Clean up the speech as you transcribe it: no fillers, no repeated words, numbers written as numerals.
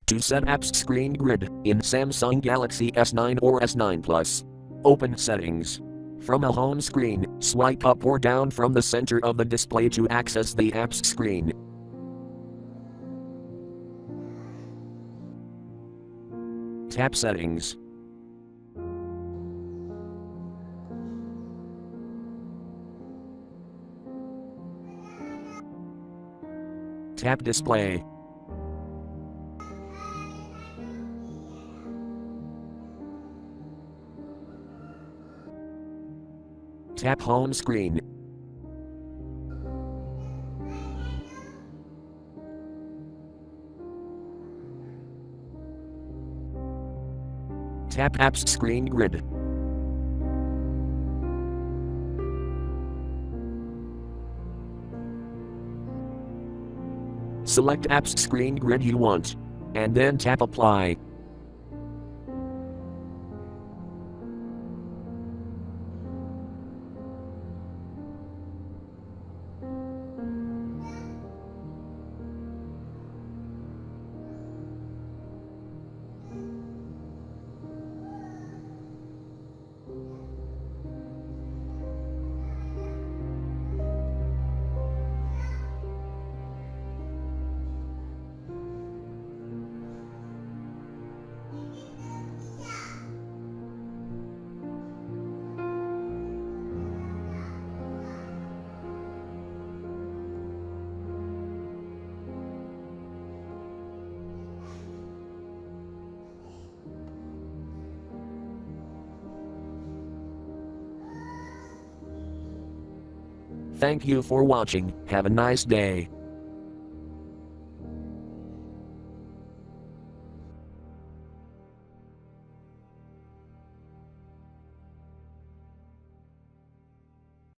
To set apps screen grid in Samsung Galaxy S9 or S9 Plus. Open Settings. From a home screen, swipe up or down from the center of the display to access the apps screen. Tap Settings. Tap Display. Tap Home Screen. Tap Apps Screen Grid. Select Apps Screen Grid you want, and then tap Apply. Thank you for watching. Have a nice day.